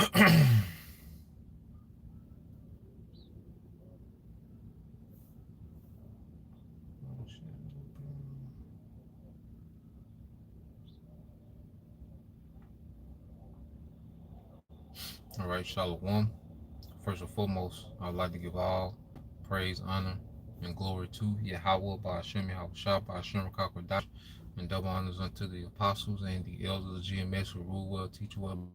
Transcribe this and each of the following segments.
All right, Shalom. First and foremost, I would like to give all praise, honor, and glory to Yahweh by Hashem, Yahweh Shah, by Hashem, Kakwadash, and double honors unto the apostles and the elders of GMS who rule well, teach well,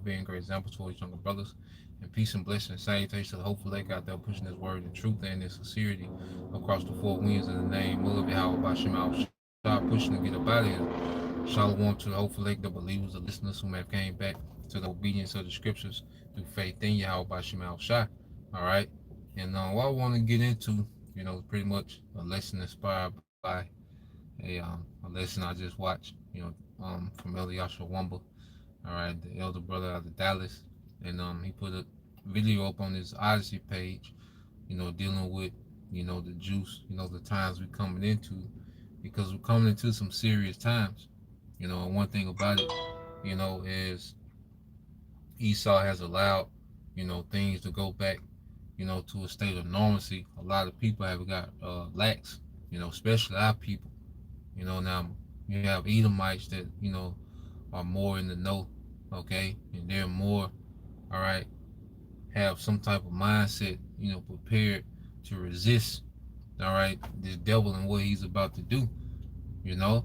being great examples to his younger brothers. And peace and blessings, salutations to the hopeful lake out there pushing this word in truth and in sincerity across the four winds in the name of Yahweh by Hashem, Yahweh Shah, pushing to get up out of here. Shalom to the hopeful lake, the believers, the listeners who may have came back to the obedience of the scriptures through faith in Yahweh by Shema Shah. All right. And what I want to get into, pretty much a lesson inspired by a lesson I just watched, from Eliasha Wamba. All right, the elder brother out of Dallas, and he put a video up on his Odyssey page, dealing with, the juice, the times we're coming into, because we're coming into some serious times. And one thing about it, is Esau has allowed, things to go back, to a state of normalcy. A lot of people have got lax, especially our people. Now you have Edomites that, are more in the know, okay, and they're more, all right, have some type of mindset, prepared to resist, all right, this devil and what he's about to do, you know.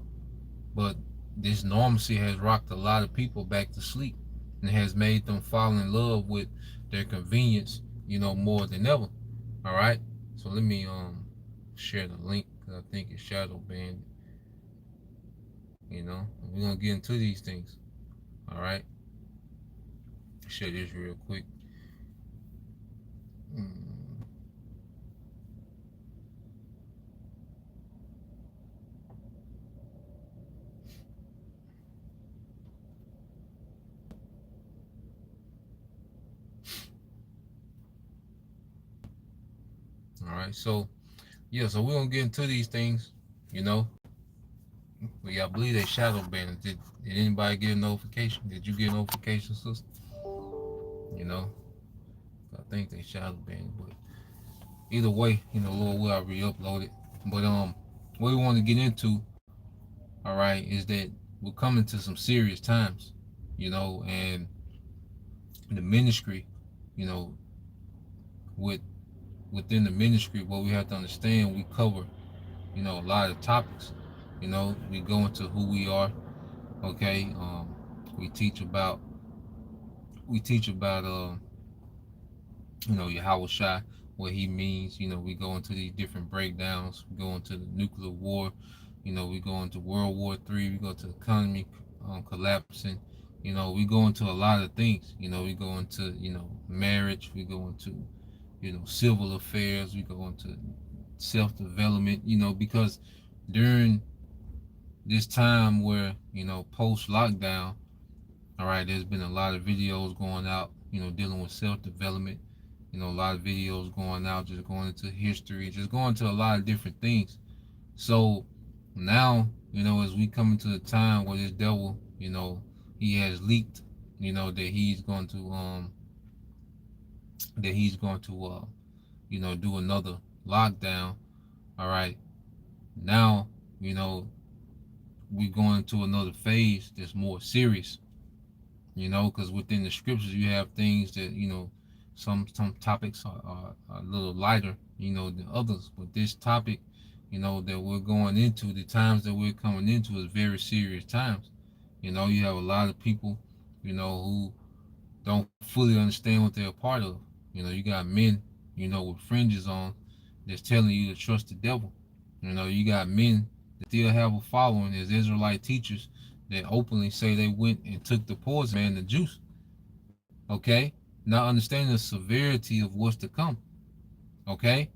But this normalcy has rocked a lot of people back to sleep and has made them fall in love with their convenience, more than ever. All right. So let me share the link because I think it's shadow banned. We're gonna get into these things. All right. Share this real quick. Mm. All right. So yeah. So we're gonna get into these things. You know. But yeah, I believe they shadow banned. Did anybody get a notification? Did you get a notification, sister? You know. I think they shadow banned, but either way, Lord will re-upload it. But what we want to get into, all right, is that we're coming to some serious times, and the ministry, you know, with within the ministry, what we have to understand, we cover, a lot of topics. We go into who we are, okay. We teach about we teach about Yahweh Shai, what he means. We go into these different breakdowns. We go into the nuclear war. We go into World War III. We go to the economy collapsing. We go into a lot of things. We go into, marriage. We go into, civil affairs. We go into self-development, because during this time where, post-lockdown, all right, there's been a lot of videos going out, dealing with self-development, a lot of videos going out, just going into history, just going to a lot of different things. So now, as we come into the time where this devil, he has leaked, that he's going to do another lockdown. All right. Now, we're going to another phase that's more serious, because within the scriptures you have things that, some topics are a little lighter, than others. But this topic, that we're going into, the times that we're coming into is very serious times. You have a lot of people, who don't fully understand what they're a part of. You got men, with fringes on that's telling you to trust the devil. You got men that still have a following as Israelite teachers that openly say they went and took the poison man, the juice. Okay? Not understanding the severity of what's to come. Okay?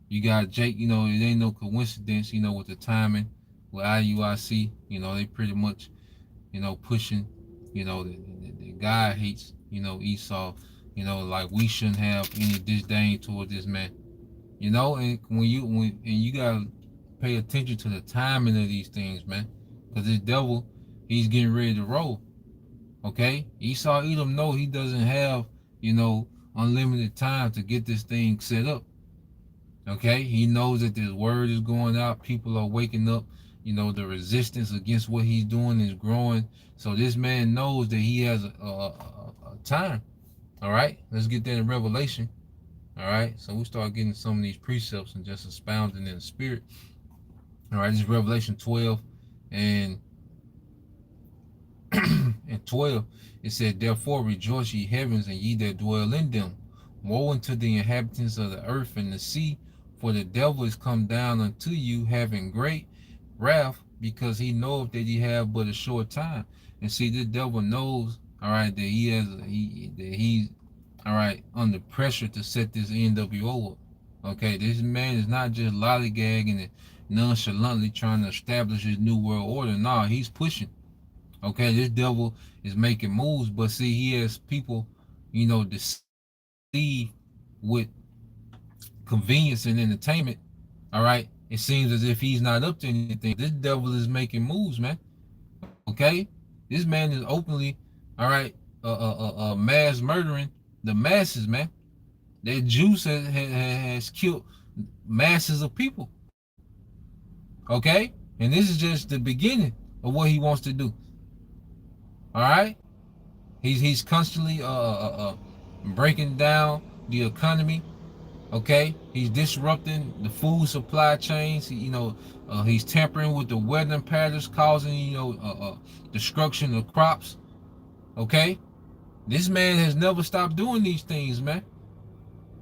You got Jake, it ain't no coincidence, with the timing with IUIC, they pretty much, pushing, the God hates, Esau, like we shouldn't have any disdain toward this man. And and you gotta pay attention to the timing of these things, man. Because this devil, he's getting ready to roll. Okay, Esau Edom know he doesn't have, you know, unlimited time to get this thing set up. Okay, he knows that this word is going out, people are waking up, you know, the resistance against what he's doing is growing. So this man knows that he has a time. All right, let's get that in Revelation. All right, so we start getting some of these precepts and just expounding in the spirit. All right, this is Revelation 12 and and 12. It said, therefore rejoice ye heavens and ye that dwell in them. Woe unto the inhabitants of the earth and the sea, for the devil is come down unto you having great wrath, because he knoweth that he have but a short time. And see, this devil knows, all right, that he's all right under pressure to set this NWO up. Okay, this man is not just lollygagging and nonchalantly trying to establish his new world order. Nah, he's pushing. Okay, this devil is making moves, but see, he has people, you know, deceived with convenience and entertainment. All right, it seems as if he's not up to anything. This devil is making moves, man. Okay, this man is openly, all right, mass murdering the masses, man. That juice has killed masses of people. Okay, and this is just the beginning of what he wants to do. All right, he's constantly breaking down the economy. Okay, he's disrupting the food supply chains. He's tampering with the weather patterns, causing destruction of crops. Okay, this man has never stopped doing these things, man.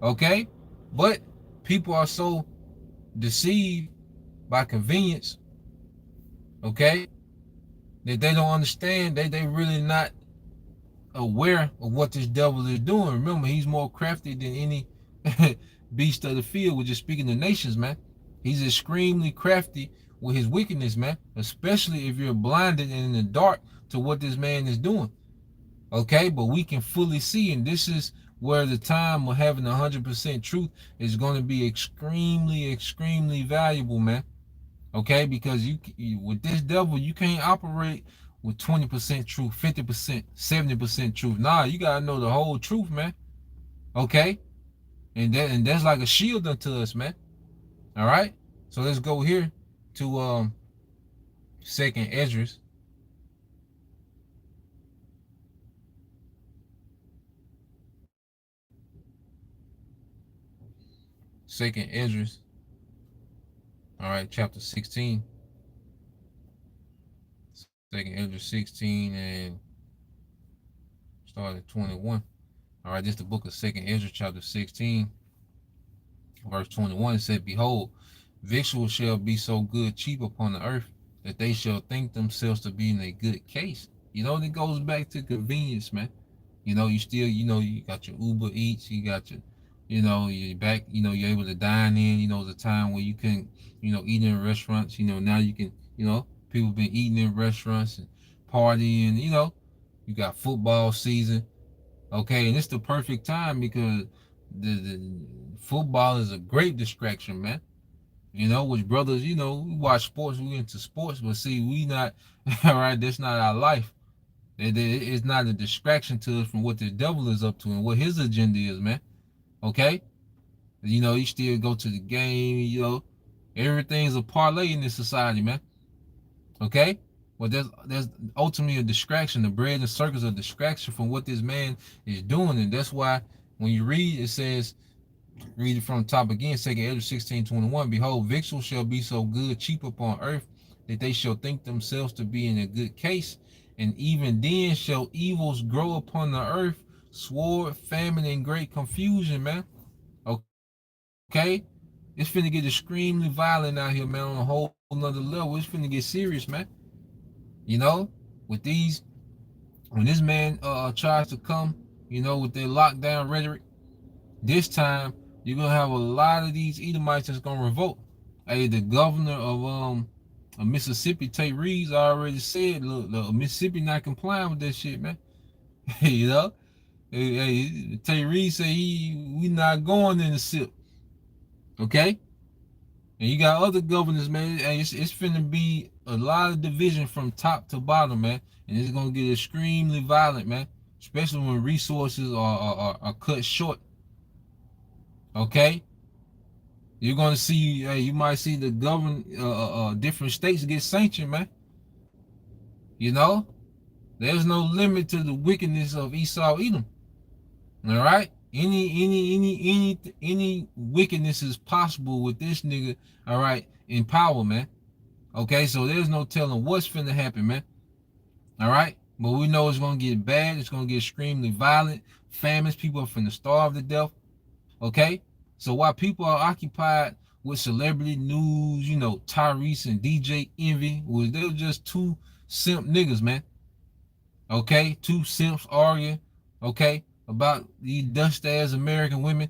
Okay, but people are so deceived by convenience. Okay, that they don't understand. They really not aware of what this devil is doing. Remember, he's more crafty than any beast of the field. We're just speaking to nations, man. He's extremely crafty with his wickedness, man. Especially if you're blinded and in the dark to what this man is doing. Okay, but we can fully see, and this is where the time of having 100% truth is going to be extremely valuable, man. Okay, because you with this devil, you can't operate with 20% truth, 50%, 70% truth. Nah, you gotta know the whole truth, man. Okay, and that's like a shield unto us, man. All right, so let's go here to Second Esdras. Second Esdras. All right, chapter 16. Second Esdras 16 and start at 21. All right, this is the book of Second Esdras, chapter 16, verse 21. It said, behold, victuals shall be so good cheap upon the earth that they shall think themselves to be in a good case. You know, it goes back to convenience, man. You know, you still, you got your Uber Eats, you got your, you're back, you're able to dine in. The time where you can, eat in restaurants. Now you can, people been eating in restaurants and partying. You got football season. Okay, and it's the perfect time because the football is a great distraction, man. Which brothers, we watch sports, we into sports, but see, we not, all right, that's not our life. It's not a distraction to us from what the devil is up to and what his agenda is, man. Okay? You still go to the game, everything's a parlay in this society, man. Okay? But there's ultimately a distraction. The bread and circles are a distraction from what this man is doing. And that's why when you read, it says, read it from the top again, 2 Esdras 16:21. Behold, victuals shall be so good, cheap upon earth, that they shall think themselves to be in a good case. And even then shall evils grow upon the earth, sword, famine, and great confusion, man. Okay? It's finna get extremely violent out here, man, on a whole nother level. It's finna get serious, man. With these, when this man tries to come, with their lockdown rhetoric, this time you're gonna have a lot of these Edomites that's gonna revolt. Hey, the governor of Mississippi, Tate Reeves, already said, look, Mississippi not complying with that shit, man. you know, hey, Tate Reeves say we not going in the SIP. Okay, and you got other governors, man. Hey, it's finna be a lot of division from top to bottom, man. And it's gonna get extremely violent, man. Especially when resources are cut short. Okay? You're gonna see, you might see the different states get sanctioned, man. You know, there's no limit to the wickedness of Esau Edom. All right, any wickedness is possible with this nigga. All right, in power, man. Okay, so there's no telling what's finna happen, man. All right, but we know it's gonna get bad. It's gonna get extremely violent. Famines, people are finna starve to death. Okay, so while people are occupied with celebrity news, you know, Tyrese and DJ Envy, they were just two simp niggas, man. Okay, two simps arguing, okay, about these dust-ass American women.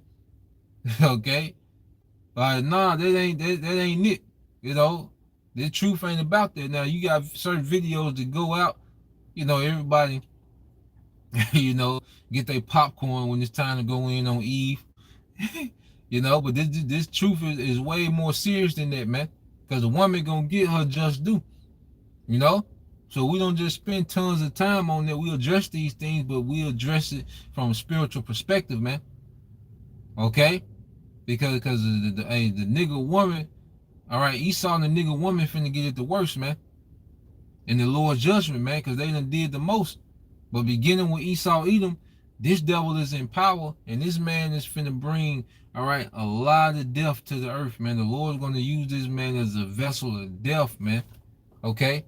Okay, nah, that ain't it. You know, the truth ain't about that. Now you got certain videos that go out. You know, everybody, you know, get their popcorn when it's time to go in on Eve. You know, but this truth is way more serious than that, man. Because a woman gonna get her just due. You know. So we don't just spend tons of time on that. We address these things, but we address it from a spiritual perspective, man. Okay? Because the nigga woman, all right, Esau and the nigga woman finna get it the worst, man. In the Lord's judgment, man, because they done did the most. But beginning with Esau Edom, this devil is in power, and this man is finna bring, all right, a lot of death to the earth, man. The Lord's gonna use this man as a vessel of death, man. Okay?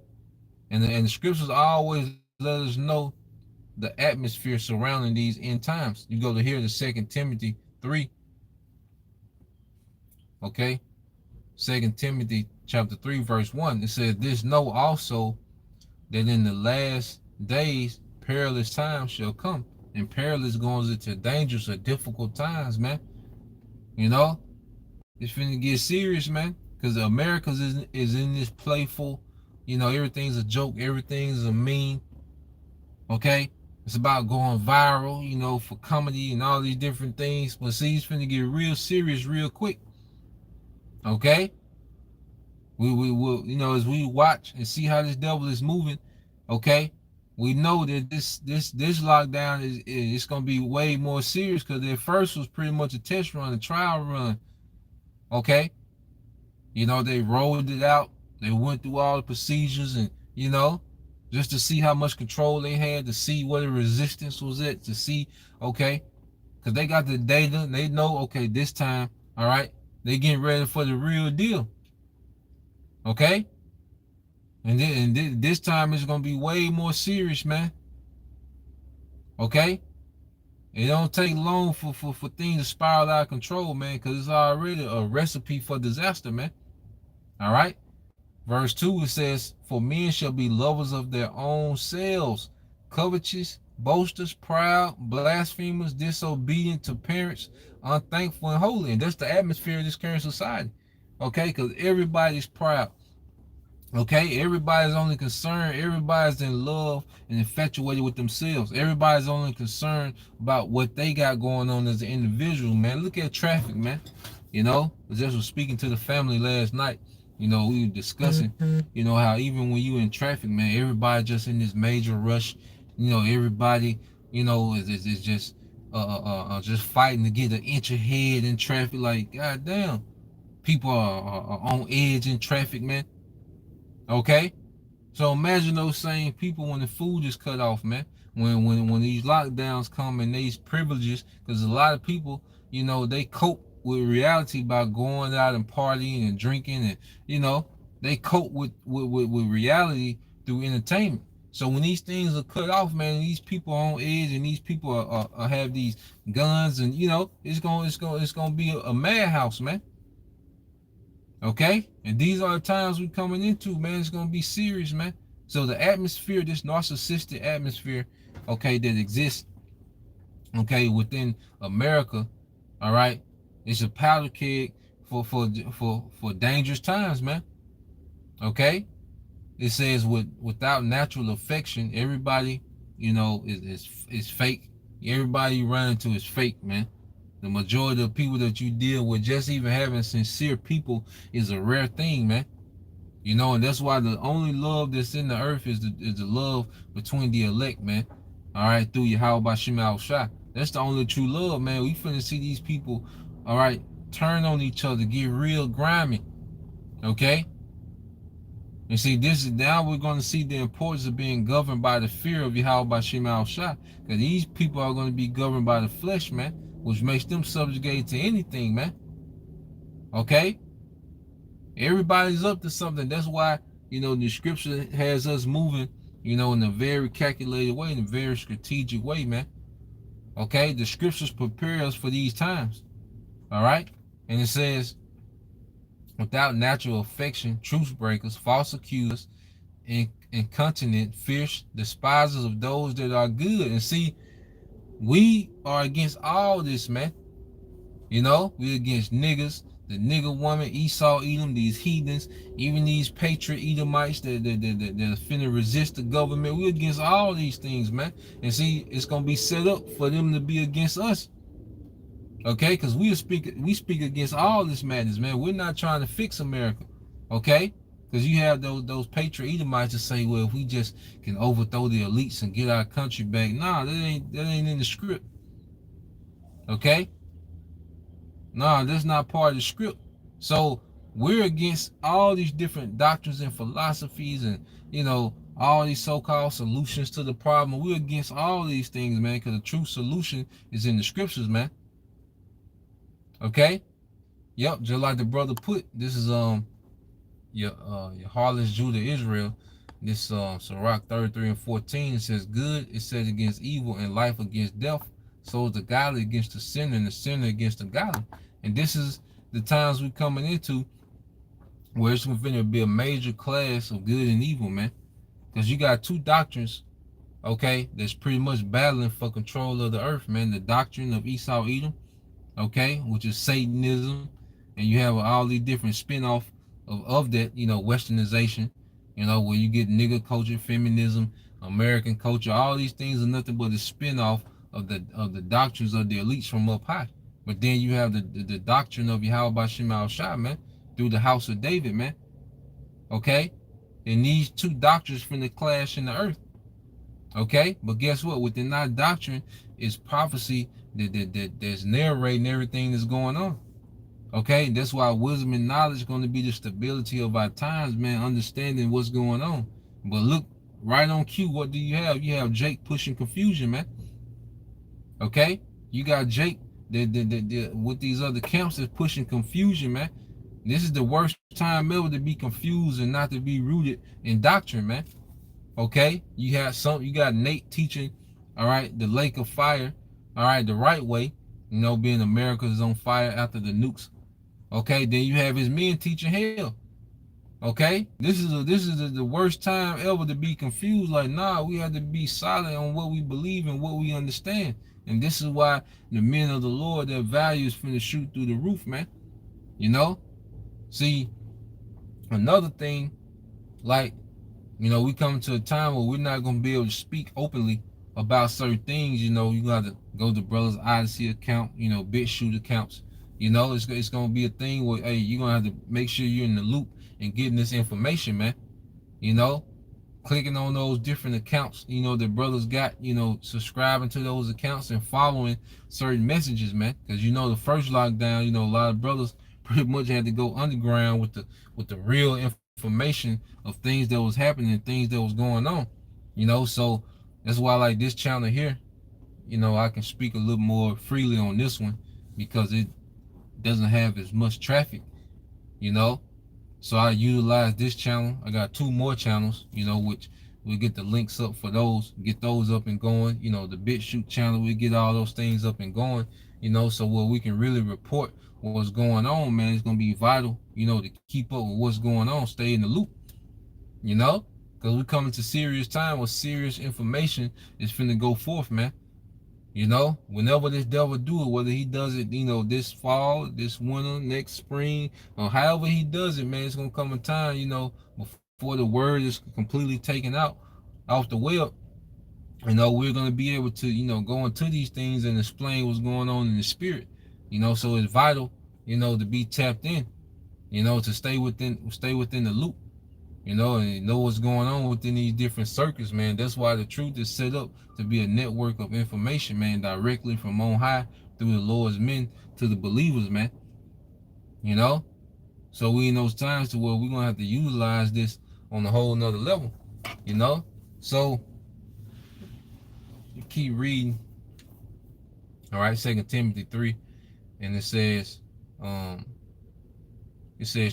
And the scriptures always let us know the atmosphere surrounding these end times. You go to here to 2 Timothy 3. Okay? 2 Timothy chapter 3, verse 1. It says, this know also that in the last days perilous times shall come. And perilous goes into dangerous or difficult times, man. You know? It's finna get serious, man. Because America is in this playful, you know, everything's a joke, everything's a meme. Okay? It's about going viral, you know, for comedy and all these different things. But see, it's finna get real serious real quick. Okay? We will, you know, as we watch and see how this devil is moving, okay, we know that this lockdown is it's gonna be way more serious, because their first was pretty much a test run, a trial run. Okay? You know, they rolled it out. They went through all the procedures, and, you know, just to see how much control they had, to see what the resistance was at, to see, okay, because they got the data. They know, okay, this time, all right, they getting ready for the real deal. Okay? And then this time it's going to be way more serious, man. Okay? It don't take long for things to spiral out of control, man, because it's already a recipe for disaster, man. All right? Verse 2, it says, for men shall be lovers of their own selves, covetous, boasters, proud, blasphemers, disobedient to parents, unthankful, and holy. And that's the atmosphere of this current society. Okay? Because everybody's proud. Okay? Everybody's only concerned. Everybody's in love and infatuated with themselves. Everybody's only concerned about what they got going on as an individual, man. Look at traffic, man. You know? I just was speaking to the family last night. You know, we were discussing, you know, how even when you in traffic, man, everybody just in this major rush. You know, everybody, you know, is just fighting to get an inch ahead in traffic. Like, goddamn, people are on edge in traffic, man. Okay, so imagine those same people when the food is cut off, man. When these lockdowns come and these privileges, because a lot of people, you know, they cope with reality by going out and partying and drinking, and, you know, they cope with reality through entertainment. So when these things are cut off, man, these people are on edge, and these people are have these guns, and, you know, it's gonna be a madhouse, man. Okay, and these are the times we're coming into, man. It's gonna be serious, man. So the atmosphere, this narcissistic atmosphere, okay, that exists, okay, within America, all right, it's a powder keg for dangerous times, man. Okay, it says without natural affection, everybody, you know, is fake. Everybody you run into is fake, man. The majority of people that you deal with, just even having sincere people, is a rare thing, man. You know, and that's why the only love that's in the earth is the love between the elect, man. All right, through Yahweh Bashim Al Shah. That's the only true love, man. We finna see these people, all right, turn on each other, get real grimy, okay? And see, this is now we're going to see the importance of being governed by the fear of Yahweh Bashim Al Shah. Because these people are going to be governed by the flesh, man, which makes them subjugated to anything, man. Okay? Everybody's up to something. That's why, you know, the scripture has us moving, you know, in a very calculated way, in a very strategic way, man. Okay? The scriptures prepare us for these times. All right? And it says, without natural affection, truce breakers, false accusers, incontinent, fierce, despisers of those that are good. And see, we are against all this, man. You know, we're against niggas, the nigga woman, Esau, Edom, these heathens, even these patriot Edomites that finna resist the government. We're against all these things, man. And see, it's gonna be set up for them to be against us. Okay, because we speak against all this madness, man. We're not trying to fix America. Okay? Because you have those patriot Edomites that say, well, if we just can overthrow the elites and get our country back. Nah, that ain't in the script. Okay? Nah, that's not part of the script. So we're against all these different doctrines and philosophies and, you know, all these so-called solutions to the problem. We're against all these things, man, because the true solution is in the scriptures, man. Okay? Yep, just like the brother put, this is your Harlot's Judah Israel. This Sirach 33 and 14, it says, good it says against evil and life against death. So is the godly against the sinner and the sinner against the godly. And this is the times we're coming into where it's going to be a major clash of good and evil, man. Because you got two doctrines, okay, that's pretty much battling for control of the earth, man. The doctrine of Esau Edom, okay, which is Satanism. And you have all these different spin-off of that, you know, westernization, you know, where you get nigger culture, feminism, American culture. All these things are nothing but a spin-off of the doctrines of the elites from up high. But then you have the doctrine of Yahweh Bashim Al Shah, man, through the house of David, man. Okay? And these two doctrines finna clash in the earth. Okay? But guess what? Within that doctrine is prophecy that's narrating everything that's going on. Okay? That's why wisdom and knowledge is going to be the stability of our times, man, understanding what's going on. But look, right on cue, what do you have? You have Jake pushing confusion, man. Okay? You got Jake with these other camps that's pushing confusion, man. This is the worst time ever to be confused and not to be rooted in doctrine, man. Okay? You got Nate teaching, all right, the lake of fire, all right, the right way, you know, being America is on fire after the nukes. Okay, then you have his men teaching hell. Okay, this is the worst time ever to be confused. Like, nah, we have to be solid on what we believe and what we understand. And this is why the men of the Lord, their values finna shoot through the roof, man. You know? See, another thing, like, you know, we come to a time where we're not gonna be able to speak openly about certain things. You know, you gotta go to Brothers Odyssey account, you know, BitChute accounts. You know, it's gonna be a thing where, hey, you're gonna have to make sure you're in the loop and getting this information, man. You know, clicking on those different accounts, you know, that brothers got, you know, subscribing to those accounts and following certain messages, man. Because, you know, the first lockdown, you know, a lot of brothers pretty much had to go underground with the real information of things that was happening and things that was going on, you know. So that's why I like this channel here. You know, I can speak a little more freely on this one because it doesn't have as much traffic, you know. So I utilize this channel. I got 2 more channels, you know, which we get the links up for those, get those up and going. You know, the BitChute channel, we get all those things up and going, you know, so where we can really report what's going on, man. It's going to be vital, you know, to keep up with what's going on, stay in the loop, you know, because we coming to serious time where serious information is finna go forth, man. You know, whenever this devil do it, whether he does it, you know, this fall, this winter, next spring, or however he does it, man, it's gonna come a time, you know, before the word is completely taken out off the web. You know, we're gonna be able to, you know, go into these things and explain what's going on in the spirit. You know, so it's vital, you know, to be tapped in, you know, to stay within the loop. and know what's going on within these different circuits, man. That's why the truth is set up to be a network of information, man, directly from on high through the Lord's men to the believers, man. You know? So we in those times to where we're gonna have to utilize this on a whole nother level, you know? So you keep reading, all right, 2 Timothy 3, and it says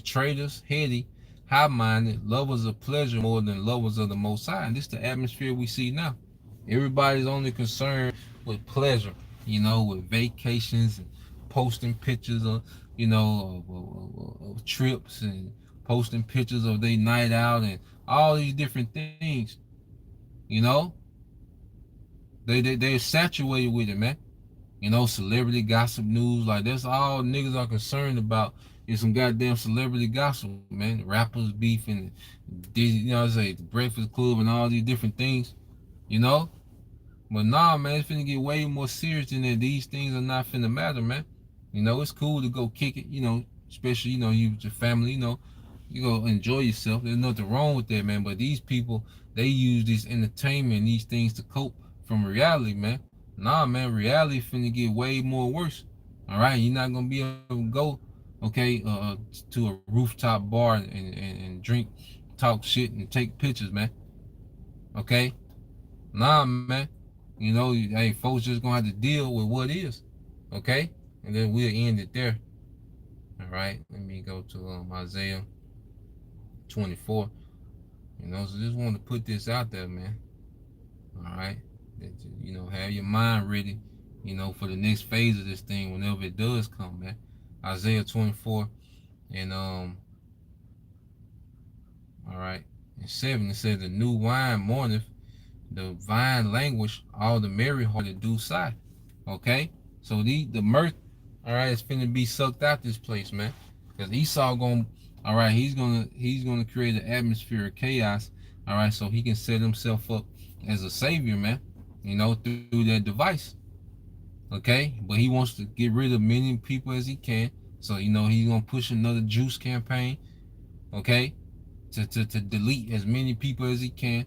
traitors, heady, high-minded, lovers of pleasure more than lovers of the Most High. And this is the atmosphere we see now. Everybody's only concerned with pleasure, with vacations and posting pictures of, of trips and posting pictures of their night out and all these different things. They're saturated with it, man. Celebrity gossip news, like that's all niggas are concerned about is some goddamn celebrity gossip, man. Rappers beefing, the Breakfast Club and all these different things, But nah, man, it's finna get way more serious than that. These things are not finna matter, man. It's cool to go kick it, especially, you with your family, you go enjoy yourself. There's nothing wrong with that, man. But these people, they use this entertainment and these things to cope from reality, man. Nah, man, reality finna get way more worse. All right, you're not gonna be able to go, okay, to a rooftop bar and drink, talk shit, and take pictures, man. Okay, nah, man. Hey, folks just gonna have to deal with what is, okay, and then we'll end it there. All right, let me go to Isaiah 24. So just want to put this out there, man. All right. Have your mind ready, for the next phase of this thing whenever it does come, man. Isaiah 24 and all right, and 7, it says the new wine mourneth, the vine languish, all the merry hearted do sigh. Okay? So the mirth, all right, it's finna be sucked out this place, man. Because Esau he's gonna create an atmosphere of chaos, all right, so he can set himself up as a savior, man. Through that device. Okay? But he wants to get rid of many people as he can. So, he's going to push another juice campaign. Okay? To delete as many people as he can.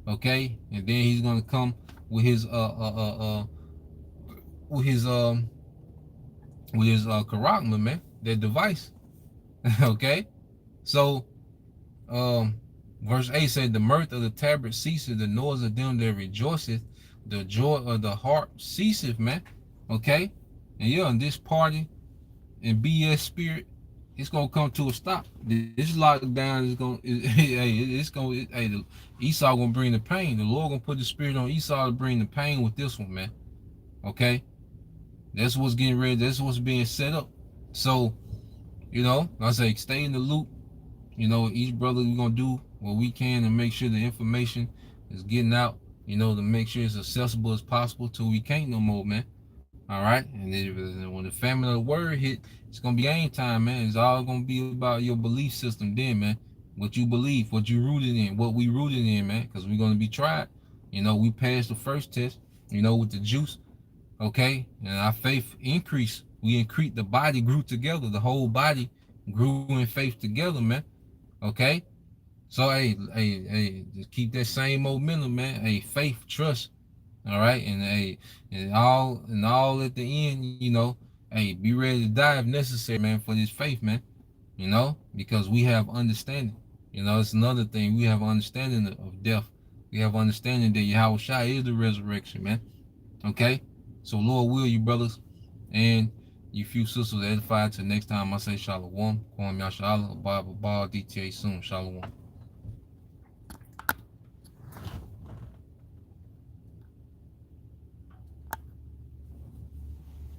Okay? And then he's going to come with his charagma, man. That device. Okay? So, verse 8 said, the mirth of the tabret ceaseth, the noise of them that rejoiceth, the joy of the heart ceaseth, man. Okay? And in this party and BS spirit, it's gonna come to a stop. This lockdown is gonna Esau gonna bring the pain. The Lord gonna put the spirit on Esau to bring the pain with this one, man. Okay? That's what's getting ready, that's what's being set up. So, I say stay in the loop. Each brother, we're gonna do what we can to make sure the information is getting out, to make sure it's accessible as possible till we can't no more, man. All right, and then when the famine of the word hit, it's gonna be game time, man. It's all gonna be about your belief system then, man. What you believe, what you rooted in, what we rooted in, man. Because we're gonna be tried. We passed the first test, with the juice, okay, and our faith increased. We increased. The body grew together. The whole body grew in faith together, man. Okay. So hey, just keep that same momentum, man. Hey, faith, trust, all right, and all at the end, hey, be ready to die if necessary, man, for this faith, man. Because we have understanding. It's another thing. We have understanding of death. We have understanding that Yahweh Shai is the resurrection, man. Okay, so Lord will you, brothers, and you few sisters edified. Till next time, I say Shalom. Kwam Yashala, Bible, DTA soon. Shalom.